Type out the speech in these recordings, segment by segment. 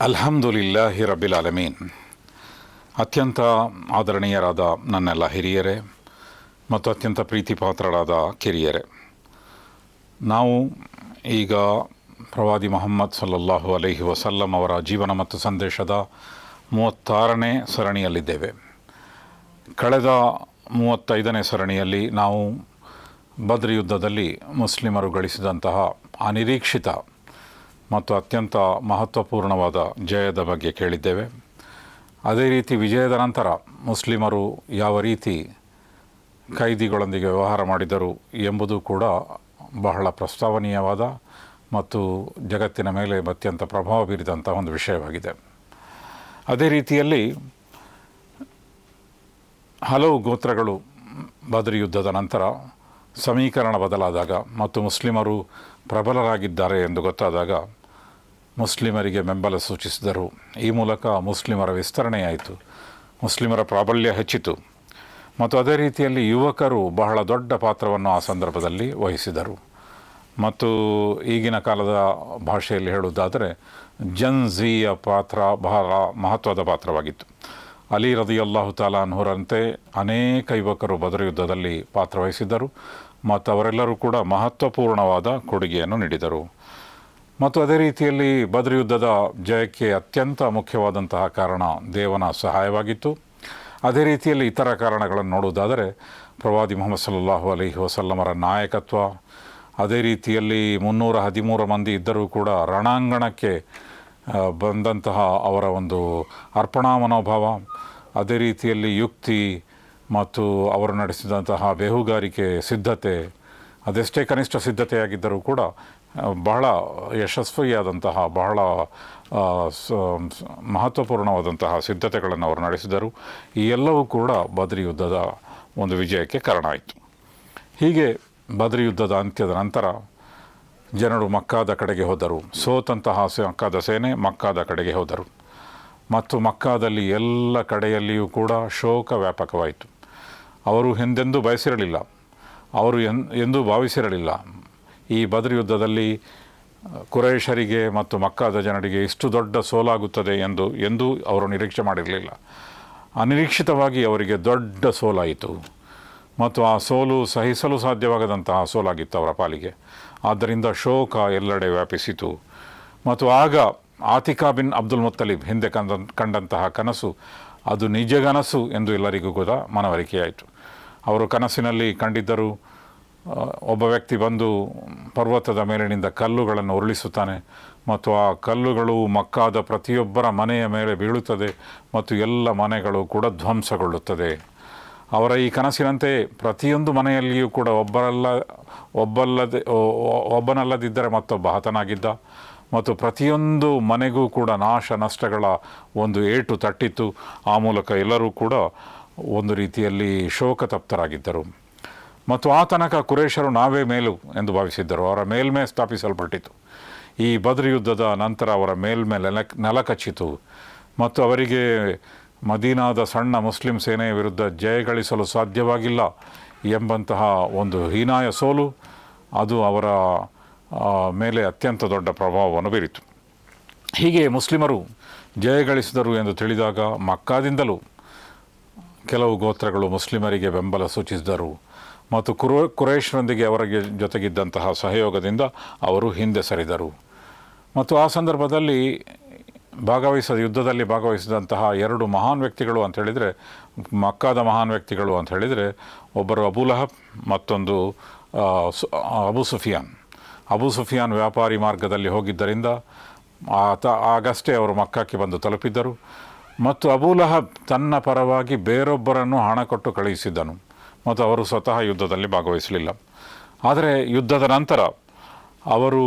ಅಲ್ಹಮ್ದುಲಿಲ್ಲಾಹಿ ರಬ್ಬಿಲ್ ಆಲಮೀನ್. ಅತ್ಯಂತ ಆದರಣೀಯರಾದ ನನ್ನೆಲ್ಲ ಹಿರಿಯರೇ ಮತ್ತು ಅತ್ಯಂತ ಪ್ರೀತಿಪಾತ್ರರಾದ ಕಿರಿಯರೇ, ನಾವು ಈಗ ಪ್ರವಾದಿ ಮುಹಮ್ಮದ್ ಸಲ್ಲಲ್ಲಾಹು ಅಲೈಹಿ ವಸಲ್ಲಂ ಅವರ ಜೀವನ ಮತ್ತು ಸಂದೇಶದ 36ನೇ ಸರಣಿಯಲ್ಲಿದ್ದೇವೆ. ಕಳೆದ 35ನೇ ಸರಣಿಯಲ್ಲಿ ನಾವು ಬದ್ರ್ ಯುದ್ಧದಲ್ಲಿ ಮುಸ್ಲಿಮರು ಗಳಿಸಿದಂತಹ ಅನಿರೀಕ್ಷಿತ ಮತ್ತು ಅತ್ಯಂತ ಮಹತ್ವಪೂರ್ಣವಾದ ಜಯದ ಬಗ್ಗೆ ಕೇಳಿದ್ದೇವೆ. ಅದೇ ರೀತಿ ವಿಜಯದ ನಂತರ ಮುಸ್ಲಿಮರು ಯಾವ ರೀತಿ ಕೈದಿಗಳೊಂದಿಗೆ ವ್ಯವಹಾರ ಮಾಡಿದರು ಎಂಬುದು ಕೂಡ ಬಹಳ ಪ್ರಸ್ತಾವನೀಯವಾದ ಮತ್ತು ಜಗತ್ತಿನ ಮೇಲೆ ಅತ್ಯಂತ ಪ್ರಭಾವ ಬೀರಿದಂಥ ಒಂದು ವಿಷಯವಾಗಿದೆ. ಅದೇ ರೀತಿಯಲ್ಲಿ ಹಲವು ಗೋತ್ರಗಳು ಬದ್ರ್ ಯುದ್ಧದ ನಂತರ ಸಮೀಕರಣ ಬದಲಾದಾಗ ಮತ್ತು ಮುಸ್ಲಿಮರು ಪ್ರಬಲರಾಗಿದ್ದಾರೆ ಎಂದು ಗೊತ್ತಾದಾಗ ಮುಸ್ಲಿಮರಿಗೆ ಬೆಂಬಲ ಸೂಚಿಸಿದರು. ಈ ಮೂಲಕ ಮುಸ್ಲಿಮರ ವಿಸ್ತರಣೆಯಾಯಿತು, ಮುಸ್ಲಿಮರ ಪ್ರಾಬಲ್ಯ ಹೆಚ್ಚಿತು. ಮತ್ತು ಅದೇ ರೀತಿಯಲ್ಲಿ ಯುವಕರು ಬಹಳ ದೊಡ್ಡ ಪಾತ್ರವನ್ನು ಆ ಸಂದರ್ಭದಲ್ಲಿ ವಹಿಸಿದರು. ಮತ್ತು ಈಗಿನ ಕಾಲದ ಭಾಷೆಯಲ್ಲಿ ಹೇಳುವುದಾದರೆ ಜನ್ಝಿಯ ಪಾತ್ರ ಬಹಳ ಮಹತ್ವದ ಪಾತ್ರವಾಗಿತ್ತು. ಅಲಿ ರದಿಯಲ್ಲಾಹು ತಾಲಾ ಅನ್ಹುರಂತೆ ಅನೇಕ ಯುವಕರು ಬದ್ರ್ ಯುದ್ಧದಲ್ಲಿ ಪಾತ್ರವಹಿಸಿದ್ದರು ಮತ್ತು ಅವರೆಲ್ಲರೂ ಕೂಡ ಮಹತ್ವಪೂರ್ಣವಾದ ಕೊಡುಗೆಯನ್ನು ನೀಡಿದರು. ಮತ್ತು ಅದೇ ರೀತಿಯಲ್ಲಿ ಬದ್ರ್ ಯುದ್ಧದ ಜಯಕ್ಕೆ ಅತ್ಯಂತ ಮುಖ್ಯವಾದಂತಹ ಕಾರಣ ದೇವನ ಸಹಾಯವಾಗಿತ್ತು. ಅದೇ ರೀತಿಯಲ್ಲಿ ಇತರ ಕಾರಣಗಳನ್ನು ನೋಡುವುದಾದರೆ ಪ್ರವಾದಿ ಮುಹಮ್ಮದ್ ಸಲ್ಲಲ್ಲಾಹು ಅಲೈಹಿ ವಸಲ್ಲಮರ ನಾಯಕತ್ವ, ಅದೇ ರೀತಿಯಲ್ಲಿ 313 ಮಂದಿ ಇದ್ದರೂ ಕೂಡ ರಣಾಂಗಣಕ್ಕೆ ಬಂದಂತಹ ಅವರ ಒಂದು ಅರ್ಪಣಾ ಮನೋಭಾವ, ಅದೇ ರೀತಿಯಲ್ಲಿ ಯುಕ್ತಿ ಮತ್ತು ಅವರು ನಡೆಸಿದಂತಹ ಬೇಹುಗಾರಿಕೆ ಸಿದ್ಧತೆ, ಅದೆಷ್ಟೇ ಕನಿಷ್ಠ ಸಿದ್ಧತೆಯಾಗಿದ್ದರೂ ಕೂಡ ಬಹಳ ಯಶಸ್ವಿಯಾದಂತಹ ಬಹಳ ಮಹತ್ವಪೂರ್ಣವಾದಂತಹ ಸಿದ್ಧತೆಗಳನ್ನು ಅವರು ನಡೆಸಿದರು. ಈ ಎಲ್ಲವೂ ಕೂಡ ಬದ್ರ್ ಯುದ್ಧದ ಒಂದು ವಿಜಯಕ್ಕೆ ಕಾರಣ ಆಯಿತು. ಹೀಗೆ ಬದ್ರ್ ಯುದ್ಧದ ಅಂತ್ಯದ ನಂತರ ಜನರು ಮಕ್ಕಾದ ಕಡೆಗೆ ಹೋದರು. ಸೋತಂತಹ ಮಕ್ಕಾದ ಸೇನೆ ಮಕ್ಕಾದ ಕಡೆಗೆ ಹೋದರು ಮತ್ತು ಮಕ್ಕಾದಲ್ಲಿ ಎಲ್ಲ ಕಡೆಯಲ್ಲಿಯೂ ಕೂಡ ಶೋಕ ವ್ಯಾಪಕವಾಯಿತು. ಅವರು ಹಿಂದೆಂದೂ ಬಯಸಿರಲಿಲ್ಲ, ಅವರು ಎಂದೂ ಭಾವಿಸಿರಲಿಲ್ಲ ಈ ಬದ್ರ್ ಯುದ್ಧದಲ್ಲಿ ಕುರೈಶರಿಗೆ ಮತ್ತು ಮಕ್ಕಾದ ಜನರಿಗೆ ಇಷ್ಟು ದೊಡ್ಡ ಸೋಲಾಗುತ್ತದೆ ಎಂದೂ ಅವರು ನಿರೀಕ್ಷೆ ಮಾಡಿರಲಿಲ್ಲ. ಅನಿರೀಕ್ಷಿತವಾಗಿ ಅವರಿಗೆ ದೊಡ್ಡ ಸೋಲಾಯಿತು ಮತ್ತು ಆ ಸೋಲು ಸಹಿಸಲು ಸಾಧ್ಯವಾಗದಂತಹ ಸೋಲಾಗಿತ್ತು ಅವರ ಪಾಲಿಗೆ. ಆದ್ದರಿಂದ ಶೋಕ ಎಲ್ಲೆಡೆ ವ್ಯಾಪಿಸಿತು. ಮತ್ತು ಆಗ ಆತಿಕಾ ಬಿನ್ ಅಬ್ದುಲ್ ಮುತ್ತಲಿಬ್ ಹಿಂದೆ ಕಂಡಂತಹ ಕನಸು ಅದು ನಿಜಗನಸು ಎಂದು ಎಲ್ಲರಿಗೂ ಕೂಡ ಮನವರಿಕೆಯಾಯಿತು. ಅವರು ಕನಸಿನಲ್ಲಿ ಕಂಡಿದ್ದರು, ಒಬ್ಬ ವ್ಯಕ್ತಿ ಬಂದು ಪರ್ವತದ ಮೇಲಿನಿಂದ ಕಲ್ಲುಗಳನ್ನು ಉರುಳಿಸುತ್ತಾನೆ ಮತ್ತು ಆ ಕಲ್ಲುಗಳು ಮಕ್ಕಾದ ಪ್ರತಿಯೊಬ್ಬರ ಮನೆಯ ಮೇಲೆ ಬೀಳುತ್ತದೆ ಮತ್ತು ಎಲ್ಲ ಮನೆಗಳು ಕೂಡ ಧ್ವಂಸಗೊಳ್ಳುತ್ತದೆ. ಅವರ ಈ ಕನಸಿನಂತೆ ಪ್ರತಿಯೊಂದು ಮನೆಯಲ್ಲಿಯೂ ಕೂಡ ಒಬ್ಬನಲ್ಲದಿದ್ದರೆ ಮತ್ತೊಬ್ಬ ಹತನಾಗಿದ್ದ ಮತ್ತು ಪ್ರತಿಯೊಂದು ಮನೆಗೂ ಕೂಡ ನಾಶ ನಷ್ಟಗಳ ಒಂದು ಏಟು ತಟ್ಟಿತ್ತು. ಆ ಮೂಲಕ ಎಲ್ಲರೂ ಕೂಡ ಒಂದು ರೀತಿಯಲ್ಲಿ ಶೋಕತಪ್ತರಾಗಿದ್ದರು. ಮತ್ತು ಆ ತನಕ ಕುರೈಶರು ನಾವೇ ಮೇಲು ಎಂದು ಭಾವಿಸಿದ್ದರು. ಅವರ ಮೇಲ್ಮೆ ಸ್ಥಾಪಿಸಲ್ಪಟ್ಟಿತು. ಈ ಬದ್ರ್ ಯುದ್ಧದ ನಂತರ ಅವರ ಮೇಲ್ಮೆ ನೆಲಕಚ್ಚಿತು ಮತ್ತು ಅವರಿಗೆ ಮದೀನಾದ ಸಣ್ಣ ಮುಸ್ಲಿಂ ಸೇನೆಯ ವಿರುದ್ಧ ಜಯಗಳಿಸಲು ಸಾಧ್ಯವಾಗಿಲ್ಲ ಎಂಬಂತಹ ಒಂದು ಹೀನಾಯ ಸೋಲು ಅದು ಅವರ ಮೇಲೆ ಅತ್ಯಂತ ದೊಡ್ಡ ಪ್ರಭಾವವನ್ನು ಬೀರಿತು. ಹೀಗೆ ಮುಸ್ಲಿಮರು ಜಯಗಳಿಸಿದರು ಎಂದು ತಿಳಿದಾಗ ಮಕ್ಕಾದಿಂದಲೂ ಕೆಲವು ಗೋತ್ರಗಳು ಮುಸ್ಲಿಮರಿಗೆ ಬೆಂಬಲ ಸೂಚಿಸಿದರು ಮತ್ತು ಕುರೈಶ್ರೊಂದಿಗೆ ಅವರಿಗೆ ಜೊತೆಗಿದ್ದಂತಹ ಸಹಯೋಗದಿಂದ ಅವರು ಹಿಂದೆ ಸರಿದರು. ಮತ್ತು ಆ ಸಂದರ್ಭದಲ್ಲಿ ಯುದ್ಧದಲ್ಲಿ ಭಾಗವಹಿಸಿದಂತಹ 2 ಮಹಾನ್ ವ್ಯಕ್ತಿಗಳು ಅಂತ ಹೇಳಿದರೆ, ಮಕ್ಕಾದ ಮಹಾನ್ ವ್ಯಕ್ತಿಗಳು ಅಂತ ಹೇಳಿದರೆ, ಒಬ್ಬರು ಅಬೂ ಲಹಬ್, ಮತ್ತೊಂದು ಅಬೂ ಸುಫಿಯಾನ್ ವ್ಯಾಪಾರಿ ಮಾರ್ಗದಲ್ಲಿ ಹೋಗಿದ್ದರಿಂದ ಆಗಷ್ಟೇ ಅವರು ಮಕ್ಕಕ್ಕೆ ಬಂದು ತಲುಪಿದ್ದರು. ಮತ್ತು ಅಬೂ ಲಹಬ್ ತನ್ನ ಪರವಾಗಿ ಬೇರೊಬ್ಬರನ್ನು ಹಣ ಕೊಟ್ಟು ಕಳುಹಿಸಿದ್ದನು ಮತ್ತು ಅವರು ಸ್ವತಃ ಯುದ್ಧದಲ್ಲಿ ಭಾಗವಹಿಸಲಿಲ್ಲ. ಆದರೆ ಯುದ್ಧದ ನಂತರ ಅವರು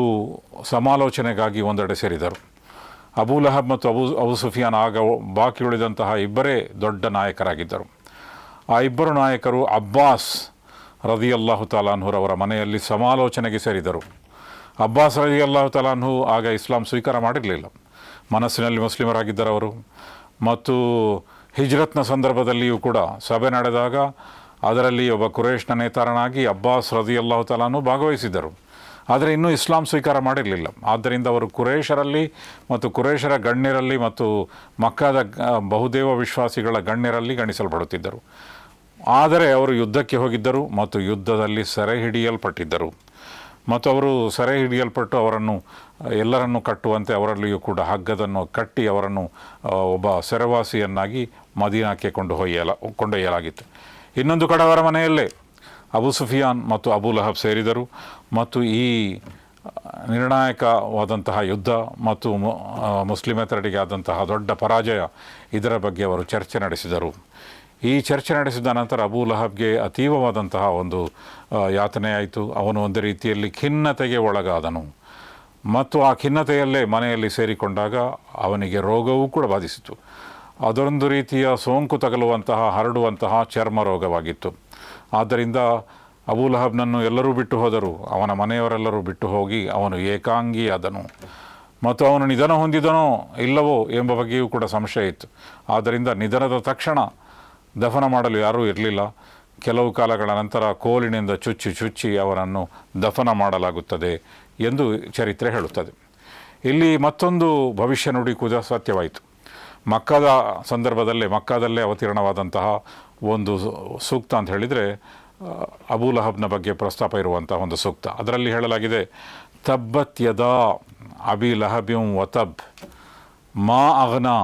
ಸಮಾಲೋಚನೆಗಾಗಿ ಒಂದೆಡೆ ಸೇರಿದರು. ಅಬೂ ಲಹಬ್ ಮತ್ತು ಅಬೂ ಸುಫಿಯಾನ್ ಆಗ ಬಾಕಿ ಉಳಿದಂತಹ ಇಬ್ಬರೇ ದೊಡ್ಡ ನಾಯಕರಾಗಿದ್ದರು. ಆ ಇಬ್ಬರು ನಾಯಕರು ಅಬ್ಬಾಸ್ ರದಿಯಲ್ಲಾಹು ತಾಲಾ ಅನ್ಹುರವರ ಮನೆಯಲ್ಲಿ ಸಮಾಲೋಚನೆಗೆ ಸೇರಿದರು. ಅಬ್ಬಾಸ್ ರದಿಯಲ್ಲಾಹು ತಾಲಾ ಅನ್ಹು ಆಗ ಇಸ್ಲಾಂ ಸ್ವೀಕಾರ ಮಾಡಿರಲಿಲ್ಲ, ಮನಸ್ಸಿನಲ್ಲಿ ಮುಸ್ಲಿಮರಾಗಿದ್ದರವರು. ಮತ್ತು ಹಿಜ್ರತ್ನ ಸಂದರ್ಭದಲ್ಲಿಯೂ ಕೂಡ ಸಭೆ ನಡೆದಾಗ ಅದರಲ್ಲಿ ಒಬ್ಬ ಕುರೈಶ್ನ ನೇತಾರನಾಗಿ ಅಬ್ಬಾಸ್ ರದಿಯಲ್ಲಾಹು ತಾಲಾನು ಭಾಗವಹಿಸಿದ್ದರು. ಆದರೆ ಇನ್ನೂ ಇಸ್ಲಾಂ ಸ್ವೀಕಾರ ಮಾಡಿರಲಿಲ್ಲ. ಆದ್ದರಿಂದ ಅವರು ಕುರೇಶರಲ್ಲಿ ಮತ್ತು ಕುರೇಶರ ಗಣ್ಯರಲ್ಲಿ ಮತ್ತು ಮಕ್ಕಾದ ಬಹುದೇವ ವಿಶ್ವಾಸಿಗಳ ಗಣ್ಯರಲ್ಲಿ ಗಣಿಸಲ್ಪಡುತ್ತಿದ್ದರು. ಆದರೆ ಅವರು ಯುದ್ಧಕ್ಕೆ ಹೋಗಿದ್ದರು ಮತ್ತು ಯುದ್ಧದಲ್ಲಿ ಸೆರೆ ಹಿಡಿಯಲ್ಪಟ್ಟಿದ್ದರು. ಮತ್ತು ಅವರು ಸೆರೆ ಹಿಡಿಯಲ್ಪಟ್ಟು ಅವರನ್ನು ಎಲ್ಲರನ್ನು ಕಟ್ಟುವಂತೆ ಅವರಲ್ಲಿಯೂ ಕೂಡ ಹಗ್ಗದನ್ನು ಕಟ್ಟಿ ಅವರನ್ನು ಒಬ್ಬ ಸೆರೆವಾಸಿಯನ್ನಾಗಿ ಮದೀನಾಕ್ಕೆ ಕೊಂಡೊಯ್ಯಲಾಗಿತ್ತು. ಇನ್ನೊಂದು ಕಡೆ ಅವರ ಮನೆಯಲ್ಲೇ ಅಬು ಸುಫಿಯಾನ್ ಮತ್ತು ಅಬು ಲಹಬ್ ಸೇರಿದರು ಮತ್ತು ಈ ನಿರ್ಣಾಯಕವಾದಂತಹ ಯುದ್ಧ ಮತ್ತು ಮುಸ್ಲಿಮೇತರರಿಗೆ ಆದಂತಹ ದೊಡ್ಡ ಪರಾಜಯ ಇದರ ಬಗ್ಗೆ ಅವರು ಚರ್ಚೆ ನಡೆಸಿದರು. ಈ ಚರ್ಚೆ ನಡೆಸಿದ ನಂತರ ಅಬೂ ಲಹಬ್ಗೆ ಅತೀವವಾದಂತಹ ಒಂದು ಯಾತನೆಯಾಯಿತು. ಅವನು ಒಂದು ರೀತಿಯಲ್ಲಿ ಖಿನ್ನತೆಗೆ ಒಳಗಾದನು ಮತ್ತು ಆ ಖಿನ್ನತೆಯಲ್ಲೇ ಮನೆಯಲ್ಲಿ ಸೇರಿಕೊಂಡಾಗ ಅವನಿಗೆ ರೋಗವೂ ಕೂಡ ಬಾಧಿಸಿತು. ಅದೊಂದು ರೀತಿಯ ಸೋಂಕು ತಗಲುವಂತಹ ಹರಡುವಂತಹ ಚರ್ಮ ರೋಗವಾಗಿತ್ತು. ಆದ್ದರಿಂದ ಅಬೂ ಲಹಬ್ನನ್ನು ಎಲ್ಲರೂ ಬಿಟ್ಟು ಹೋದರು. ಅವನ ಮನೆಯವರೆಲ್ಲರೂ ಬಿಟ್ಟು ಹೋಗಿ ಅವನು ಏಕಾಂಗಿಯಾದನು ಮತ್ತು ಅವನು ನಿಧನ ಹೊಂದಿದನೋ ಇಲ್ಲವೋ ಎಂಬ ಬಗ್ಗೆಯೂ ಕೂಡ ಸಂಶಯ ಇತ್ತು. ಆದ್ದರಿಂದ ನಿಧನದ ತಕ್ಷಣ ದಫನ ಮಾಡಲು ಯಾರೂ ಇರಲಿಲ್ಲ. ಕೆಲವು ಕಾಲಗಳ ನಂತರ ಕೋಲಿನಿಂದ ಚುಚ್ಚಿ ಅವರನ್ನು ದಫನ ಮಾಡಲಾಗುತ್ತದೆ ಎಂದು ಚರಿತ್ರೆ ಹೇಳುತ್ತದೆ. ಇಲ್ಲಿ ಮತ್ತೊಂದು ಭವಿಷ್ಯ ನುಡಿ ಕೂಡ ಸತ್ಯವಾಯಿತು. ಮಕ್ಕಾದಲ್ಲೇ ಅವತೀರ್ಣವಾದಂತಹ ಒಂದು ಸೂಕ್ತ ಅಂತ ಹೇಳಿದರೆ ಅಬೂ ಲಹಬ್ನ ಬಗ್ಗೆ ಪ್ರಸ್ತಾಪ ಇರುವಂತಹ ಒಂದು ಸೂಕ್ತ. ಅದರಲ್ಲಿ ಹೇಳಲಾಗಿದೆ, ತಬ್ಬತ್ ಯದಾ ಅಬಿ ಲಹಬ್ಯಂ ವತಬ್ ಮಾ ಅಗ್ನಾ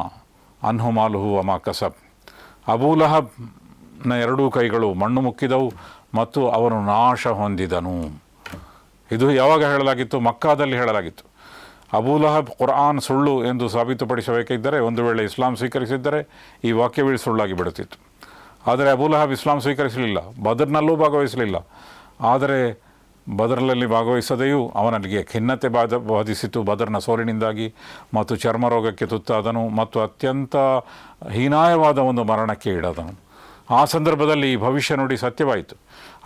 ಅನ್ಹು ಮಾಲುಹು ವಮಾ ಕಸಬ್. ಅಬೂ ಲಹಬ್ನ ಎರಡೂ ಕೈಗಳು ಮಣ್ಣು ಮುಕ್ಕಿದವು ಮತ್ತು ಅವನು ನಾಶ ಹೊಂದಿದನು. ಇದು ಯಾವಾಗ ಹೇಳಲಾಗಿತ್ತು? ಮಕ್ಕಾದಲ್ಲಿ ಹೇಳಲಾಗಿತ್ತು. ಅಬೂ ಲಹಬ್ ಕುರ್ಆನ್ ಸುಳ್ಳು ಎಂದು ಸಾಬೀತುಪಡಿಸಬೇಕಿದ್ದರೆ, ಒಂದು ವೇಳೆ ಇಸ್ಲಾಂ ಸ್ವೀಕರಿಸಿದ್ದರೆ ಈ ವಾಕ್ಯವೇ ಸುಳ್ಳಾಗಿ ಬಿಡುತ್ತಿತ್ತು. ಆದರೆ ಅಬೂ ಲಹಬ್ ಇಸ್ಲಾಂ ಸ್ವೀಕರಿಸಲಿಲ್ಲ, ಬದರ್ನಲ್ಲೂ ಭಾಗವಹಿಸಲಿಲ್ಲ. ಆದರೆ ಬದರ್ನಲ್ಲಿ ಭಾಗವಹಿಸದೆಯೂ ಅವನಿಗೆ ಖಿನ್ನತೆ ಬಾಧಿಸಿತು ಬದರ್ನ ಸೋಲಿನಿಂದಾಗಿ ಮತ್ತು ಚರ್ಮ ರೋಗಕ್ಕೆ ತುತ್ತಾದನು ಮತ್ತು ಅತ್ಯಂತ ಹೀನಾಯವಾದ ಒಂದು ಮರಣಕ್ಕೆ ಈಡಾದನು. ಆ ಸಂದರ್ಭದಲ್ಲಿ ಈ ಭವಿಷ್ಯ ನುಡಿ ಸತ್ಯವಾಯಿತು.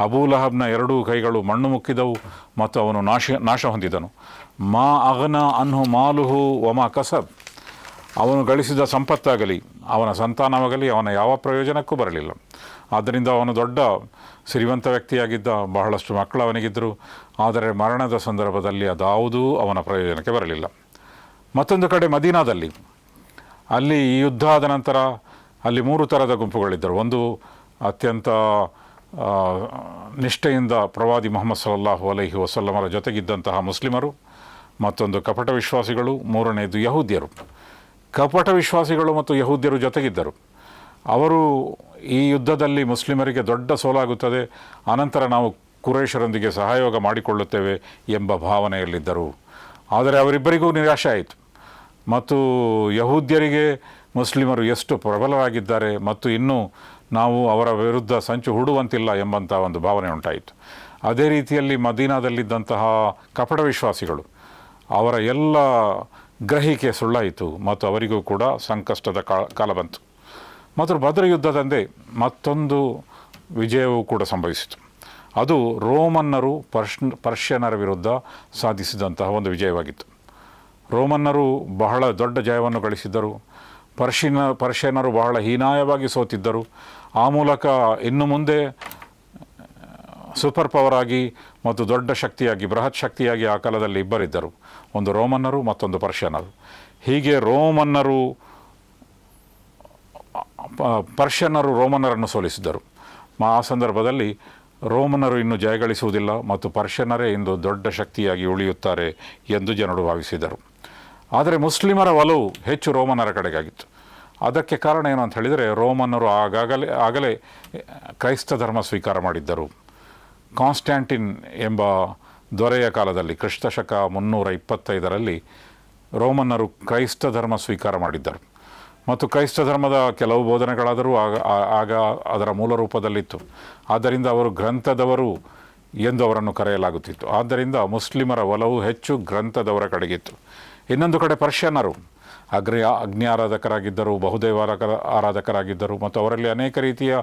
ಅಬೂ ಲಹಬ್ನ ಎರಡೂ ಕೈಗಳು ಮಣ್ಣು ಮುಕ್ಕಿದವು ಮತ್ತು ಅವನು ನಾಶ ಹೊಂದಿದನು. ಮಾ ಅಗ್ನಾ ಅನ್ಹು ಮಾಲುಹು ವಮಾ ಕಸಬ್. ಅವನು ಗಳಿಸಿದ ಸಂಪತ್ತಾಗಲಿ ಅವನ ಸಂತಾನವಾಗಲಿ ಅವನ ಯಾವ ಪ್ರಯೋಜನಕ್ಕೂ ಬರಲಿಲ್ಲ. ಆದ್ದರಿಂದ ಅವನು ದೊಡ್ಡ ಶ್ರೀಮಂತ ವ್ಯಕ್ತಿಯಾಗಿದ್ದ, ಬಹಳಷ್ಟು ಮಕ್ಕಳು ಅವನಿಗಿದ್ದರು. ಆದರೆ ಮರಣದ ಸಂದರ್ಭದಲ್ಲಿ ಅದಾವುದೂ ಅವನ ಪ್ರಯೋಜನಕ್ಕೆ ಬರಲಿಲ್ಲ. ಮತ್ತೊಂದು ಕಡೆ ಮದೀನಾದಲ್ಲಿ ಅಲ್ಲಿ ಈ ಯುದ್ಧ ಆದ ನಂತರ ಅಲ್ಲಿ 3 ಥರದ ಗುಂಪುಗಳಿದ್ದರು. ಒಂದು ಅತ್ಯಂತ ನಿಷ್ಠೆಯಿಂದ ಪ್ರವಾದಿ ಮುಹಮ್ಮದ್ ಸಲ್ಲಲ್ಲಾಹು ಅಲೈಹಿ ವಸಲ್ಲಮರ ಜೊತೆಗಿದ್ದಂತಹ ಮುಸ್ಲಿಮರು, ಮತ್ತೊಂದು ಕಪಟ ವಿಶ್ವಾಸಿಗಳು, ಮೂರನೆಯದು ಯಹೂದ್ಯರು. ಕಪಟ ವಿಶ್ವಾಸಿಗಳು ಮತ್ತು ಯಹೂದ್ಯರು ಜೊತೆಗಿದ್ದರು. ಅವರು ಈ ಯುದ್ಧದಲ್ಲಿ ಮುಸ್ಲಿಮರಿಗೆ ದೊಡ್ಡ ಸೋಲಾಗುತ್ತದೆ, ಅನಂತರ ನಾವು ಕುರೈಶರೊಂದಿಗೆ ಸಹಯೋಗ ಮಾಡಿಕೊಳ್ಳುತ್ತೇವೆ ಎಂಬ ಭಾವನೆಯಲ್ಲಿದ್ದರು. ಆದರೆ ಅವರಿಬ್ಬರಿಗೂ ನಿರಾಶೆ ಆಯಿತು ಮತ್ತು ಯಹೂದ್ಯರಿಗೆ ಮುಸ್ಲಿಮರು ಎಷ್ಟು ಪ್ರಬಲರಾಗಿದ್ದಾರೆ ಮತ್ತು ಇನ್ನೂ ನಾವು ಅವರ ವಿರುದ್ಧ ಸಂಚು ಹೂಡುವಂತಿಲ್ಲ ಎಂಬಂಥ ಒಂದು ಭಾವನೆ ಉಂಟಾಯಿತು. ಅದೇ ರೀತಿಯಲ್ಲಿ ಮದೀನಾದಲ್ಲಿದ್ದಂತಹ ಕಪಟ ವಿಶ್ವಾಸಿಗಳು, ಅವರ ಎಲ್ಲ ಗ್ರಹಿಕೆ ಸುಳ್ಳಾಯಿತು ಮತ್ತು ಅವರಿಗೂ ಕೂಡ ಸಂಕಷ್ಟದ ಕಾಲ ಬಂತು. ಮತ್ತು ಬದರ್ ಯುದ್ಧದಂದೇ ಮತ್ತೊಂದು ವಿಜಯವೂ ಕೂಡ ಸಂಭವಿಸಿತು. ಅದು ರೋಮನ್ನರು ಪರ್ಷಿಯನರ ವಿರುದ್ಧ ಸಾಧಿಸಿದಂತಹ ಒಂದು ವಿಜಯವಾಗಿತ್ತು. ರೋಮನ್ನರು ಬಹಳ ದೊಡ್ಡ ಜಯವನ್ನು ಗಳಿಸಿದ್ದರು. ಪರ್ಷಿಯನರು ಬಹಳ ಹೀನಾಯವಾಗಿ ಸೋತಿದ್ದರು. ಆ ಮೂಲಕ ಇನ್ನು ಮುಂದೆ ಸೂಪರ್ ಪವರ್ ಆಗಿ ಮತ್ತು ದೊಡ್ಡ ಶಕ್ತಿಯಾಗಿ, ಬೃಹತ್ ಶಕ್ತಿಯಾಗಿ ಆ ಕಾಲದಲ್ಲಿ ಇಬ್ಬರಿದ್ದರು, ಒಂದು ರೋಮನ್ನರು ಮತ್ತೊಂದು ಪರ್ಷಿಯನರು. ಹೀಗೆ ಪರ್ಷಿಯನ್ನರು ರೋಮನ್ನರನ್ನು ಸೋಲಿಸಿದರು. ಆ ಸಂದರ್ಭದಲ್ಲಿ ರೋಮನ್ನರು ಇನ್ನು ಜಯಗಳಿಸುವುದಿಲ್ಲ ಮತ್ತು ಪರ್ಷಿಯನ್ನರೇ ಇಂದು ದೊಡ್ಡ ಶಕ್ತಿಯಾಗಿ ಉಳಿಯುತ್ತಾರೆ ಎಂದು ಜನರು ಭಾವಿಸಿದರು. ಆದರೆ ಮುಸ್ಲಿಮರ ಒಲವು ಹೆಚ್ಚು ರೋಮನ್ನರ ಕಡೆಗಾಗಿತ್ತು. ಅದಕ್ಕೆ ಕಾರಣ ಏನು ಅಂತ ಹೇಳಿದರೆ, ರೋಮನ್ನರು ಆಗಲೇ ಕ್ರೈಸ್ತ ಧರ್ಮ ಸ್ವೀಕಾರ ಮಾಡಿದ್ದರು. ಕಾನ್ಸ್ಟ್ಯಾಂಟಿನ್ ಎಂಬ ದೊರೆಯ ಕಾಲದಲ್ಲಿ ಕ್ರಿಸ್ತ ಶಕ 325ರಲ್ಲಿ ರೋಮನ್ನರು ಕ್ರೈಸ್ತ ಧರ್ಮ ಸ್ವೀಕಾರ ಮಾಡಿದ್ದರು ಮತ್ತು ಕ್ರೈಸ್ತ ಧರ್ಮದ ಕೆಲವು ಬೋಧನೆಗಳಾದರೂ ಆಗ ಅದರ ಮೂಲ ರೂಪದಲ್ಲಿತ್ತು. ಆದ್ದರಿಂದ ಅವರು ಗ್ರಂಥದವರು ಎಂದು ಅವರನ್ನು ಕರೆಯಲಾಗುತ್ತಿತ್ತು. ಆದ್ದರಿಂದ ಮುಸ್ಲಿಮರ ಒಲವು ಹೆಚ್ಚು ಗ್ರಂಥದವರ ಕಡೆಗಿತ್ತು. ಇನ್ನೊಂದು ಕಡೆ ಪರ್ಷಿಯನ್ನರು ಅಗ್ನಿ ಆರಾಧಕರಾಗಿದ್ದರು, ಬಹುದೇವ ಆರಾಧಕರಾಗಿದ್ದರು ಮತ್ತು ಅವರಲ್ಲಿ ಅನೇಕ ರೀತಿಯ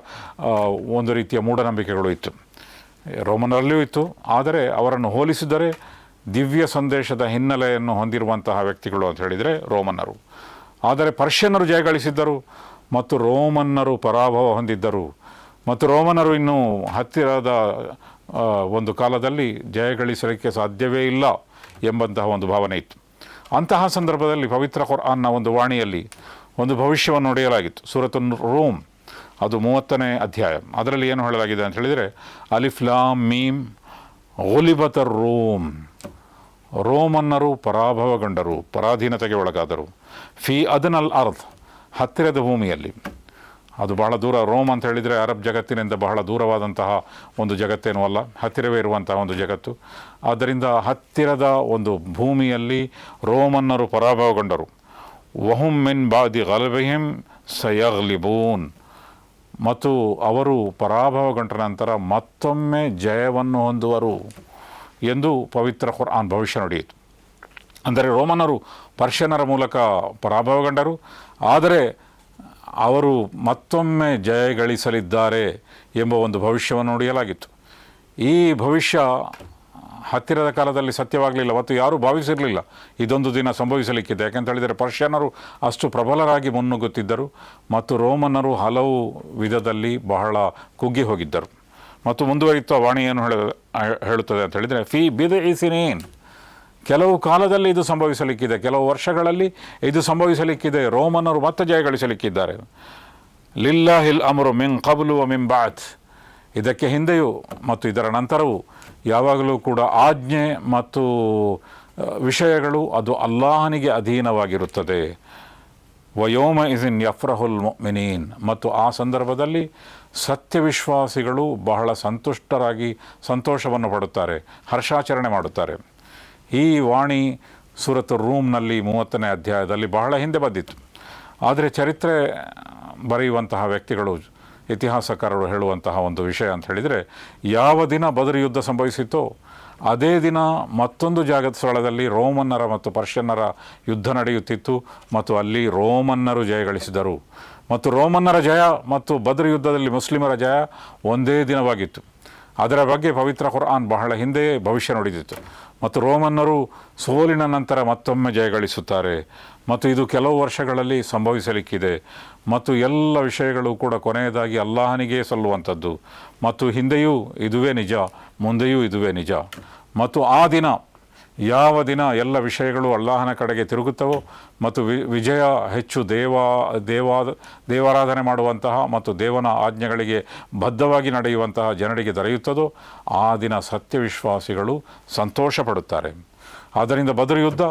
ಒಂದು ರೀತಿಯ ಮೂಢನಂಬಿಕೆಗಳು ಇತ್ತು. ರೋಮನ್ನರಲ್ಲಿಯೂ ಇತ್ತು. ಆದರೆ ಅವರನ್ನು ಹೋಲಿಸಿದರೆ ದಿವ್ಯ ಸಂದೇಶದ ಹಿನ್ನೆಲೆಯನ್ನು ಹೊಂದಿರುವಂತಹ ವ್ಯಕ್ತಿಗಳು ಅಂತ ಹೇಳಿದರೆ ರೋಮನ್ನರು. ಆದರೆ ಪರ್ಷಿಯನ್ನರು ಜಯಗಳಿಸಿದ್ದರು ಮತ್ತು ರೋಮನ್ನರು ಪರಾಭವ ಹೊಂದಿದ್ದರು. ಮತ್ತು ರೋಮನರು ಇನ್ನೂ ಹತ್ತಿರದ ಒಂದು ಕಾಲದಲ್ಲಿ ಜಯಗಳಿಸಲಿಕ್ಕೆ ಸಾಧ್ಯವೇ ಇಲ್ಲ ಎಂಬಂತಹ ಒಂದು ಭಾವನೆ ಇತ್ತು. ಅಂತಹ ಸಂದರ್ಭದಲ್ಲಿ ಪವಿತ್ರ ಕುರ್ಆನ್ನ ಒಂದು ವಾಣಿಯಲ್ಲಿ ಒಂದು ಭವಿಷ್ಯವನ್ನು ನುಡಿಯಲಾಗಿತ್ತು. ಸೂರತುನ್ ರೂಮ್ ಅದು 30ನೇ ಅಧ್ಯಾಯ. ಅದರಲ್ಲಿ ಏನು ಹೇಳಲಾಗಿದೆ ಅಂತ ಹೇಳಿದರೆ, ಅಲಿಫ್ ಲಾಮ್ ಮೀಮ್ ಗುಲಿಬತರ್ ರೂಮ್, ರೋಮನ್ನರು ಪರಾಭವಗೊಂಡರು, ಪರಾಧೀನತೆಗೆ ಒಳಗಾದರು. ಫಿ ಅದನಲ್ ಅರ್ದ್, ಹತ್ತಿರದ ಭೂಮಿಯಲ್ಲಿ. ಅದು ಬಹಳ ದೂರ. ರೋಮ್ ಅಂತ ಹೇಳಿದರೆ ಅರಬ್ ಜಗತ್ತಿನಿಂದ ಬಹಳ ದೂರವಾದಂತಹ ಒಂದು ಜಗತ್ತೇನೂ ಅಲ್ಲ, ಹತ್ತಿರವೇ ಇರುವಂತಹ ಒಂದು ಜಗತ್ತು. ಆದ್ದರಿಂದ ಹತ್ತಿರದ ಒಂದು ಭೂಮಿಯಲ್ಲಿ ರೋಮನ್ನರು ಪರಾಭವಗೊಂಡರು. ವಹುಮ್ ಮಿನ್ ಬಾದಿ ಗಲಬಿಹಿಂ ಸಯಗ್ಲಿಬೂನ್, ಮತ್ತು ಅವರು ಪರಾಭವಗೊಂಡ ನಂತರ ಮತ್ತೊಮ್ಮೆ ಜಯವನ್ನು ಹೊಂದುವರು ಎಂದು ಪವಿತ್ರ ಕುರ್ಆನ್ ಭವಿಷ್ಯ ನುಡಿಯಿತು. ಅಂದರೆ ರೋಮನ್ನರು ಪರ್ಷಿಯನ್ನರ ಮೂಲಕ ಪರಾಭವಗೊಂಡರು, ಆದರೆ ಅವರು ಮತ್ತೊಮ್ಮೆ ಜಯಗಳಿಸಲಿದ್ದಾರೆ ಎಂಬ ಒಂದು ಭವಿಷ್ಯವನ್ನು ನುಡಿಯಲಾಗಿತ್ತು. ಈ ಭವಿಷ್ಯ ಹತ್ತಿರದ ಕಾಲದಲ್ಲಿ ಸತ್ಯವಾಗಲಿಲ್ಲ ಮತ್ತು ಯಾರೂ ಭಾವಿಸಿರಲಿಲ್ಲ ಇದೊಂದು ದಿನ ಸಂಭವಿಸಲಿಕ್ಕಿದೆ. ಯಾಕೆಂತ ಹೇಳಿದರೆ ಪರ್ಷಿಯನ್ನರು ಅಷ್ಟು ಪ್ರಬಲರಾಗಿ ಮುನ್ನುಗ್ಗುತ್ತಿದ್ದರು ಮತ್ತು ರೋಮನ್ನರು ಹಲವು ವಿಧದಲ್ಲಿ ಬಹಳ ಕುಗ್ಗಿ ಹೋಗಿದ್ದರು. ಮತ್ತು ಮುಂದುವರಿಯುತ್ತಾ ವಾಣಿಯನ್ನು ಹೇಳುತ್ತದೆ ಅಂತ ಹೇಳಿದರೆ, ಫಿ ಬಿದ್ಇ ಸಿನೀನ್, ಕೆಲವು ಕಾಲದಲ್ಲಿ ಇದು ಸಂಭವಿಸಲಿಕ್ಕಿದೆ, ಕೆಲವು ವರ್ಷಗಳಲ್ಲಿ ಇದು ಸಂಭವಿಸಲಿಕ್ಕಿದೆ. ರೋಮನ್ನರು ಮತ್ತೆ ಜಯಗಳಿಸಲಿಕ್ಕಿದ್ದಾರೆ. ಲಿಲ್ಲಾಹಿಲ್ ಅಮ್ರು ಮಿನ್ ಕಬ್ಲು ವ ಮಿನ್ ಬಾದ್, ಇದಕ್ಕೆ ಹಿಂದೆಯೂ ಮತ್ತು ಇದರ ನಂತರವೂ ಯಾವಾಗಲೂ ಕೂಡ ಆಜ್ಞೆ ಮತ್ತು ವಿಷಯಗಳು ಅದು ಅಲ್ಲಾಹನಿಗೆ ಅಧೀನವಾಗಿರುತ್ತದೆ. ವಯೋಮ ಇಜಿನ್ ಯಫ್ರಹುಲ್ ಮುಮಿನೀನ್, ಮತ್ತು ಆ ಸಂದರ್ಭದಲ್ಲಿ ಸತ್ಯವಿಶ್ವಾಸಿಗಳು ಬಹಳ ಸಂತೋಷವನ್ನು ಪಡುತ್ತಾರೆ, ಹರ್ಷಾಚರಣೆ ಮಾಡುತ್ತಾರೆ. ಈ ವಾಣಿ ಸೂರತ್ ರೂಮ್ನಲ್ಲಿ 30ನೇ ಅಧ್ಯಾಯದಲ್ಲಿ ಬಹಳ ಹಿಂದೆ ಬಂದಿತ್ತು. ಆದರೆ ಚರಿತ್ರೆ ಬರೆಯುವಂತಹ ವ್ಯಕ್ತಿಗಳು, ಇತಿಹಾಸಕಾರರು ಹೇಳುವಂತಹ ಒಂದು ವಿಷಯ ಅಂತ ಹೇಳಿದರೆ, ಯಾವ ದಿನ ಬದರ್ ಯುದ್ಧ ಸಂಭವಿಸಿತೋ ಅದೇ ದಿನ ಮತ್ತೊಂದು ಜಾಗದ ಸ್ಥಳದಲ್ಲಿ ರೋಮನ್ನರ ಮತ್ತು ಪರ್ಷಿಯನ್ನರ ಯುದ್ಧ ನಡೆಯುತ್ತಿತ್ತು ಮತ್ತು ಅಲ್ಲಿ ರೋಮನ್ನರು ಜಯಗಳಿಸಿದರು. ಮತ್ತು ರೋಮನ್ನರ ಜಯ ಮತ್ತು ಬದರ್ ಯುದ್ಧದಲ್ಲಿ ಮುಸ್ಲಿಮರ ಜಯ ಒಂದೇ ದಿನವಾಗಿತ್ತು. ಅದರ ಬಗ್ಗೆ ಪವಿತ್ರ ಕುರ್ಆನ್ ಬಹಳ ಹಿಂದೆಯೇ ಭವಿಷ್ಯ ನುಡಿದಿತ್ತು. ಮತ್ತು ರೋಮನ್ನರು ಸೋಲಿನ ನಂತರ ಮತ್ತೊಮ್ಮೆ ಜಯಗಳಿಸುತ್ತಾರೆ ಮತ್ತು ಇದು ಕೆಲವು ವರ್ಷಗಳಲ್ಲಿ ಸಂಭವಿಸಲಿಕ್ಕಿದೆ ಮತ್ತು ಎಲ್ಲ ವಿಷಯಗಳು ಕೂಡ ಕೊನೆಯದಾಗಿ ಅಲ್ಲಾಹನಿಗೆ ಸಲ್ಲುವಂಥದ್ದು ಮತ್ತು ಹಿಂದೆಯೂ ಇದುವೇ ನಿಜ, ಮುಂದೆಯೂ ಇದುವೇ ನಿಜ. ಮತ್ತು ಆ ದಿನ, ಯಾವ ದಿನ ಎಲ್ಲ ವಿಷಯಗಳು ಅಲ್ಲಾಹನ ಕಡೆಗೆ ತಿರುಗುತ್ತವೋ ಮತ್ತು ವಿಜಯ ಹೆಚ್ಚು ದೇವಾರಾಧನೆ ಮಾಡುವಂತಹ ಮತ್ತು ದೇವನ ಆಜ್ಞೆಗಳಿಗೆ ಬದ್ಧವಾಗಿ ನಡೆಯುವಂತಹ ಜನರಿಗೆ ದೊರೆಯುತ್ತದೋ ಆ ದಿನ ಸತ್ಯವಿಶ್ವಾಸಿಗಳು ಸಂತೋಷ ಪಡುತ್ತಾರೆ. ಆದ್ದರಿಂದ ಬದರ್ ಯುದ್ಧ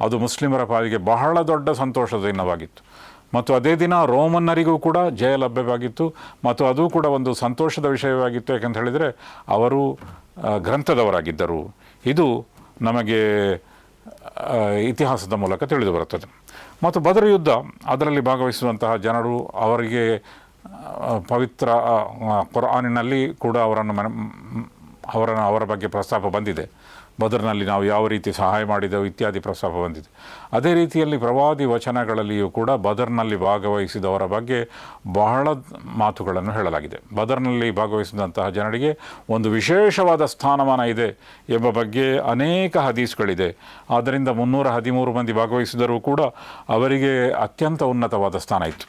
ಅದು ಮುಸ್ಲಿಮರ ಪಾಲಿಗೆ ಬಹಳ ದೊಡ್ಡ ಸಂತೋಷದ ದಿನವಾಗಿತ್ತು ಮತ್ತು ಅದೇ ದಿನ ರೋಮನ್ನರಿಗೂ ಕೂಡ ಜಯ ಲಭ್ಯವಾಗಿತ್ತು ಮತ್ತು ಅದು ಕೂಡ ಒಂದು ಸಂತೋಷದ ವಿಷಯವಾಗಿತ್ತು. ಯಾಕೆಂತ ಹೇಳಿದರೆ ಅವರು ಗ್ರಂಥದವರಾಗಿದ್ದರು. ಇದು ನಮಗೆ ಇತಿಹಾಸದ ಮೂಲಕ ತಿಳಿದು ಬರುತ್ತದೆ. ಮತ್ತು ಬದರ್ ಯುದ್ಧ ಅದರಲ್ಲಿ ಭಾಗವಹಿಸುವಂತಹ ಜನರು, ಅವರಿಗೆ ಪವಿತ್ರ ಕುರ್ಆನಿನಲ್ಲಿ ಕೂಡ ಅವರ ಬಗ್ಗೆ ಪ್ರಸ್ತಾಪ ಬಂದಿದೆ. ಬದರ್ನಲ್ಲಿ ನಾವು ಯಾವ ರೀತಿ ಸಹಾಯ ಮಾಡಿದೆವು ಇತ್ಯಾದಿ ಪ್ರಸ್ತಾಪ ಬಂದಿದೆ. ಅದೇ ರೀತಿಯಲ್ಲಿ ಪ್ರವಾದಿ ವಚನಗಳಲ್ಲಿಯೂ ಕೂಡ ಬದರ್ನಲ್ಲಿ ಭಾಗವಹಿಸಿದವರ ಬಗ್ಗೆ ಬಹಳ ಮಾತುಗಳನ್ನು ಹೇಳಲಾಗಿದೆ. ಬದರ್ನಲ್ಲಿ ಭಾಗವಹಿಸಿದಂತಹ ಜನರಿಗೆ ಒಂದು ವಿಶೇಷವಾದ ಸ್ಥಾನಮಾನ ಇದೆ ಎಂಬ ಬಗ್ಗೆ ಅನೇಕ ಹದೀಸ್ಗಳಿದೆ. ಆದ್ದರಿಂದ 313 ಮಂದಿ ಭಾಗವಹಿಸಿದರೂ ಕೂಡ ಅವರಿಗೆ ಅತ್ಯಂತ ಉನ್ನತವಾದ ಸ್ಥಾನ ಇತ್ತು.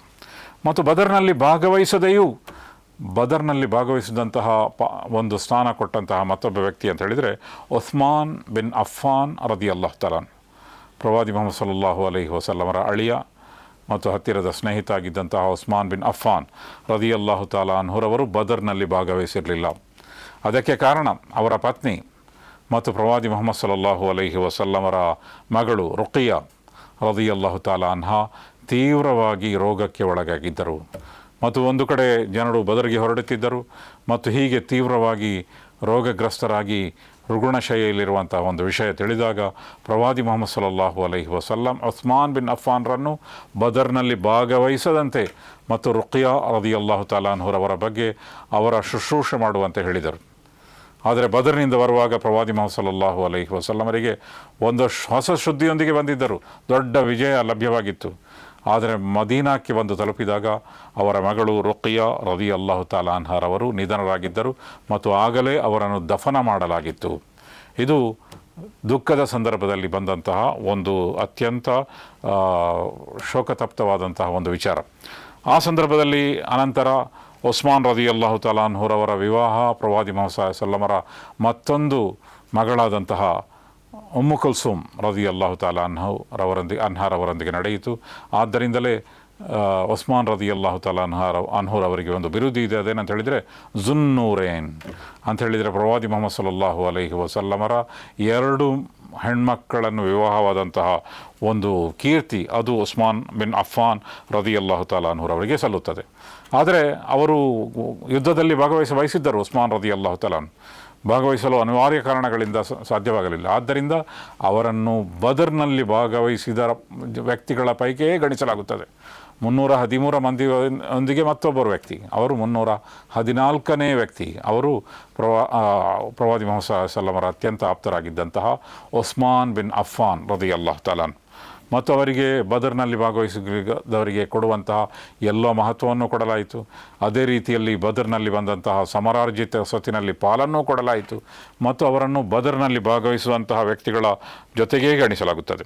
ಮತ್ತು ಬದರ್ನಲ್ಲಿ ಭಾಗವಹಿಸಿದಂತಹ ಒಂದು ಸ್ಥಾನ ಕೊಟ್ಟಂತಹ ಮತ್ತೊಬ್ಬ ವ್ಯಕ್ತಿ ಅಂತ ಹೇಳಿದರೆ ಉಸ್ಮಾನ್ ಬಿನ್ ಅಫ್ಫಾನ್ ರದಿಯಲ್ಲಾಹು ತಆಲಾ, ಪ್ರವಾದಿ ಮುಹಮ್ಮದ್ ಸಲ್ಲಲ್ಲಾಹು ಅಲೈಹಿ ವಸಲ್ಲಮರ ಅಳಿಯ ಮತ್ತು ಹತ್ತಿರದ ಸ್ನೇಹಿತ ಆಗಿದ್ದಂತಹ ಉಸ್ಮಾನ್ ಬಿನ್ ಅಫ್ಫಾನ್ ರದಿಯಲ್ಲಾಹು ತಆಲಾ ಅನ್ಹುರವರು ಬದರ್ನಲ್ಲಿ ಭಾಗವಹಿಸಿರಲಿಲ್ಲ. ಅದಕ್ಕೆ ಕಾರಣ ಅವರ ಪತ್ನಿ ಮತ್ತು ಪ್ರವಾದಿ ಮುಹಮ್ಮದ್ ಸಲ್ಲಲ್ಲಾಹು ಅಲೈಹಿ ವಸಲ್ಲಮರ ಮಗಳು ರುಕಿಯಾ ರದಿಯಲ್ಲಾಹು ತಆಲಾ ಅನ್ಹಾ ತೀವ್ರವಾಗಿ ರೋಗಕ್ಕೆ ಒಳಗಾಗಿದ್ದರು. ಮತ್ತು ಒಂದು ಕಡೆ ಜನರು ಬದರ್ಗೆ ಹೊರಡುತ್ತಿದ್ದರು ಮತ್ತು ಹೀಗೆ ತೀವ್ರವಾಗಿ ರೋಗಗ್ರಸ್ತರಾಗಿ ರುಗುಣಶೈಲಿರುವಂಥ ಒಂದು ವಿಷಯ ತಿಳಿದಾಗ ಪ್ರವಾದಿ ಮುಹಮ್ಮದ್ ಸಲ್ಲಲ್ಲಾಹು ಅಲೈಹಿ ವಸಲ್ಲಂ ಉಸ್ಮಾನ್ ಬಿನ್ ಅಫ್ಫಾನ್ರನ್ನು ಬದರ್ನಲ್ಲಿ ಭಾಗವಹಿಸದಂತೆ ಮತ್ತು ರುಕಿಯಾ ರದಿಯಲ್ಲಾಹು ತಆಲಾ ಅನ್ಹುರವರ ಬಗ್ಗೆ ಅವರ ಶುಶ್ರೂಷೆ ಮಾಡುವಂತೆ ಹೇಳಿದರು. ಆದರೆ ಬದರ್ನಿಂದ ಬರುವಾಗ ಪ್ರವಾದಿ ಮುಹಮ್ಮದ್ ಸಲ್ಲಲ್ಲಾಹು ಅಲೈಹಿ ವಸಲ್ಲಮರಿಗೆ ಒಂದು ಹೊಸ ಶುದ್ಧಿಯೊಂದಿಗೆ ಬಂದಿದ್ದರು. ದೊಡ್ಡ ವಿಜಯ ಲಭ್ಯವಾಗಿತ್ತು. ಆದರೆ ಮದೀನಾಕ್ಕೆ ಬಂದು ತಲುಪಿದಾಗ ಅವರ ಮಗಳು ರುಕಿಯಾ ರದಿಯಲ್ಲಾಹು ತಆಲಾ ಅನ್ಹಾರವರು ನಿಧನರಾಗಿದ್ದರು ಮತ್ತು ಆಗಲೇ ಅವರನ್ನು ದಫನ ಮಾಡಲಾಗಿತ್ತು. ಇದು ದುಃಖದ ಸಂದರ್ಭದಲ್ಲಿ ಬಂದಂತಹ ಒಂದು ಅತ್ಯಂತ ಶೋಕತಪ್ತವಾದಂತಹ ಒಂದು ವಿಚಾರ. ಆ ಸಂದರ್ಭದಲ್ಲಿ ಅನಂತರ ಉಸ್ಮಾನ್ ರದಿಯಲ್ಲಾಹು ತಆಲಾ ಅನ್ಹುರವರ ವಿವಾಹ ಪ್ರವಾದಿ ಮುಹಮ್ಮದ್ ಸಲ್ಲಮರ ಮತ್ತೊಂದು ಮಗಳಾದಂತಹ ಉಮ್ಮು ಕುಲ್ಸೂಮ್ ರದಿಯಲ್ಲಾಹು ತಆಲಾ ಅನ್ಹಾರವರೊಂದಿಗೆ ನಡೆಯಿತು. ಆದ್ದರಿಂದಲೇ ಉಸ್ಮಾನ್ ರದಿಯಲ್ಲಾಹು ತಆಲಾ ಅನ್ಹುರವರಿಗೆ ಒಂದು ಬಿರುದು ಇದೆ. ಅದೇನಂತ ಹೇಳಿದರೆ ಝುನ್ನೂರೇನ್ ಅಂತ ಹೇಳಿದರೆ ಪ್ರವಾದಿ ಮುಹಮ್ಮದ್ ಸಲ್ಲಲ್ಲಾಹು ಅಲೈಹಿ ವಸಲ್ಲಮರ 2 ಹೆಣ್ಮಕ್ಕಳನ್ನು ವಿವಾಹವಾದಂತಹ ಒಂದು ಕೀರ್ತಿ ಅದು ಉಸ್ಮಾನ್ ಬಿನ್ ಅಫ್ಫಾನ್ ರದಿಯಲ್ಲಾಹು ತಆಲಾ ಅನ್ಹುರವರಿಗೆ ಸಲ್ಲುತ್ತದೆ. ಆದರೆ ಅವರು ಯುದ್ಧದಲ್ಲಿ ಬಯಸಿದ್ದರು. ಉಸ್ಮಾನ್ ರದಿಯಲ್ಲಾಹು ತಆಲಾ ಭಾಗವಹಿಸಲು ಅನಿವಾರ್ಯ ಕಾರಣಗಳಿಂದ ಸಾಧ್ಯವಾಗಲಿಲ್ಲ. ಆದ್ದರಿಂದ ಅವರನ್ನು ಬದರ್ನಲ್ಲಿ ಭಾಗವಹಿಸಿದ ವ್ಯಕ್ತಿಗಳ ಪೈಕಿಯೇ ಗಣಿಸಲಾಗುತ್ತದೆ. 313 ಮಂದಿಯೊಂದಿಗೆ ಮತ್ತೊಬ್ಬರು ವ್ಯಕ್ತಿ, ಅವರು 314ನೇ ವ್ಯಕ್ತಿ. ಅವರು ಪ್ರವಾದಿ ಮುಹಮ್ಮದ್ ಸಲ್ಲಲ್ಲಾಹು ಅಲೈಹಿ ವಸಲ್ಲಮರ ಅತ್ಯಂತ ಆಪ್ತರಾಗಿದ್ದಂತಹ ಉಸ್ಮಾನ್ ಬಿನ್ ಅಫ್ಫಾನ್ ರದಿಯಲ್ಲಾಹು ತಆಲಾ ಮತ್ತು ಅವರಿಗೆ ಬದರ್ನಲ್ಲಿ ಭಾಗವಹಿಸಿದವರಿಗೆ ಕೊಡುವಂತಹ ಎಲ್ಲ ಮಹತ್ವವನ್ನು ಕೊಡಲಾಯಿತು. ಅದೇ ರೀತಿಯಲ್ಲಿ ಬದರ್ನಲ್ಲಿ ಬಂದಂತಹ ಸಮರಾರ್ಜಿತ ಸ್ವತ್ತಿನಲ್ಲಿ ಪಾಲನ್ನು ಕೊಡಲಾಯಿತು ಮತ್ತು ಅವರನ್ನು ಬದರ್ನಲ್ಲಿ ಭಾಗವಹಿಸುವಂತಹ ವ್ಯಕ್ತಿಗಳ ಜೊತೆಗೇ ಗಣಿಸಲಾಗುತ್ತದೆ.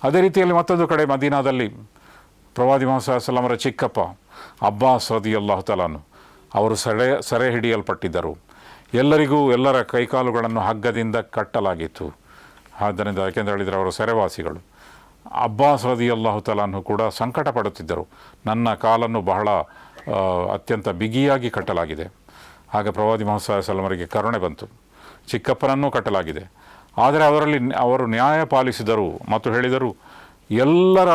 ಅದೇ ರೀತಿಯಲ್ಲಿ ಮತ್ತೊಂದು ಕಡೆ ಮದೀನಾದಲ್ಲಿ ಪ್ರವಾದಿ ಮುಹಮ್ಮದ್ ಸಲ್ಲಲ್ಲಾಹು ಅಲೈಹಿ ವಸಲ್ಲಮರ ಚಿಕ್ಕಪ್ಪ ಅಬ್ಬಾಸ್ ರದಿಯಲ್ಲಾಹು ತಆಲಾ ಅವರು ಸೆರೆ ಹಿಡಿಯಲ್ಪಟ್ಟಿದ್ದರು. ಎಲ್ಲರ ಕೈಕಾಲುಗಳನ್ನು ಹಗ್ಗದಿಂದ ಕಟ್ಟಲಾಗಿತ್ತು. ಆದ್ದರಿಂದ ಯಾಕೆಂತ ಹೇಳಿದರೆ ಅವರು ಸೆರೆವಾಸಿಗಳು. ಅಬ್ಬಾಸ್ ರದಿಯಲ್ಲಾಹು ತಆಲಾ ಕೂಡ ಸಂಕಟ ಪಡುತ್ತಿದ್ದರು. ನನ್ನ ಕಾಲನ್ನು ಬಹಳ ಅತ್ಯಂತ ಬಿಗಿಯಾಗಿ ಕಟ್ಟಲಾಗಿದೆ. ಆಗ ಪ್ರವಾದಿ ಮುಹಮ್ಮದ್ ಸಲ್ಲಲ್ಲಾಹು ಅಲೈಹಿ ವಸಲ್ಲಮರಿಗೆ ಕರುಣೆ ಬಂತು. ಚಿಕ್ಕಪ್ಪನನ್ನೂ ಕಟ್ಟಲಾಗಿದೆ, ಆದರೆ ಅವರು ನ್ಯಾಯ ಪಾಲಿಸಿದರು ಮತ್ತು ಹೇಳಿದರು ಎಲ್ಲರ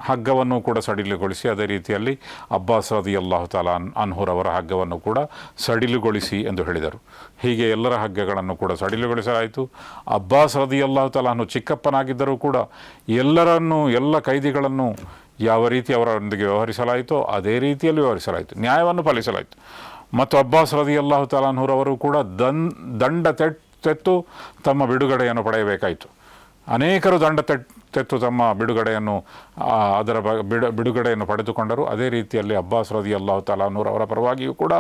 ಹಗ್ಗವನ್ನು ಕೂಡ ಸಡಿಲುಗೊಳಿಸಿ, ಅದೇ ರೀತಿಯಲ್ಲಿ ಅಬ್ಬಾಸ್ ರದಿಯಲ್ಲಾಹು ತಆಲಾ ಅನ್ಹುರವರ ಹಗ್ಗವನ್ನು ಕೂಡ ಸಡಿಲುಗೊಳಿಸಿ ಎಂದು ಹೇಳಿದರು. ಹೀಗೆ ಎಲ್ಲರ ಹಗ್ಗಗಳನ್ನು ಕೂಡ ಸಡಿಲುಗೊಳಿಸಲಾಯಿತು. ಅಬ್ಬಾಸ್ ರದಿಯಲ್ಲಾಹು ತಆಲಾ ಚಿಕ್ಕಪ್ಪನಾಗಿದ್ದರೂ ಕೂಡ ಎಲ್ಲ ಕೈದಿಗಳನ್ನು ಯಾವ ರೀತಿ ಅವರೊಂದಿಗೆ ವ್ಯವಹರಿಸಲಾಯಿತೋ ಅದೇ ರೀತಿಯಲ್ಲಿ ವ್ಯವಹರಿಸಲಾಯಿತು, ನ್ಯಾಯವನ್ನು ಪಾಲಿಸಲಾಯಿತು. ಮತ್ತು ಅಬ್ಬಾಸ್ ರದಿಯಲ್ಲಾಹು ತಆಲಾ ಅನ್ಹುರವರು ಕೂಡ ದಂಡ ತೆತ್ತು ತಮ್ಮ ಬಿಡುಗಡೆಯನ್ನು ಪಡೆಯಬೇಕಾಯಿತು. ಅನೇಕರು ದಂಡ ತೆತ್ತು ತಮ್ಮ ಬಿಡುಗಡೆಯನ್ನು ಪಡೆದುಕೊಂಡರು. ಅದೇ ರೀತಿಯಲ್ಲಿ ಅಬ್ಬಾಸ್ ರದಿಯಲ್ಲಾಹು ತಆಲಾ ಅವರ ಪರವಾಗಿಯೂ ಕೂಡ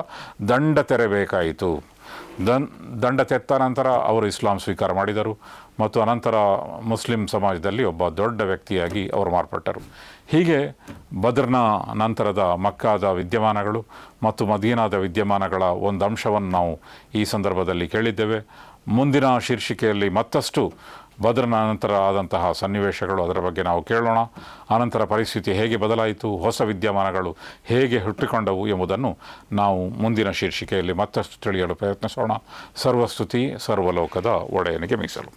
ದಂಡ ತೆರಬೇಕಾಯಿತು. ದಂಡ ತೆತ್ತ ನಂತರ ಅವರು ಇಸ್ಲಾಂ ಸ್ವೀಕಾರ ಮಾಡಿದರು ಮತ್ತು ಅನಂತರ ಮುಸ್ಲಿಂ ಸಮಾಜದಲ್ಲಿ ಒಬ್ಬ ದೊಡ್ಡ ವ್ಯಕ್ತಿಯಾಗಿ ಅವರು ಮಾರ್ಪಟ್ಟರು. ಹೀಗೆ ಬದ್ರ್ನ ನಂತರದ ಮಕ್ಕಾದ ವಿದ್ಯಮಾನಗಳು ಮತ್ತು ಮದೀನಾದ ವಿದ್ಯಮಾನಗಳ ಒಂದು ಅಂಶವನ್ನು ನಾವು ಈ ಸಂದರ್ಭದಲ್ಲಿ ಕೇಳಿದ್ದೇವೆ. ಮುಂದಿನ ಶೀರ್ಷಿಕೆಯಲ್ಲಿ ಮತ್ತಷ್ಟು ಬದ್ರ್ನ ನಂತರ ಆದಂತಹ ಸನ್ನಿವೇಶಗಳು, ಅದರ ಬಗ್ಗೆ ನಾವು ಕೇಳೋಣ. ಆನಂತರ ಪರಿಸ್ಥಿತಿ ಹೇಗೆ ಬದಲಾಯಿತು, ಹೊಸ ವಿದ್ಯಮಾನಗಳು ಹೇಗೆ ಹುಟ್ಟಿಕೊಂಡವು ಎಂಬುದನ್ನು ನಾವು ಮುಂದಿನ ಶೀರ್ಷಿಕೆಯಲ್ಲಿ ಮತ್ತಷ್ಟು ತಿಳಿಯಲು ಪ್ರಯತ್ನಿಸೋಣ. ಸರ್ವಸ್ತುತಿ ಸರ್ವಲೋಕದ ಒಡೆಯನಿಗೆ ಮೀಸಲು.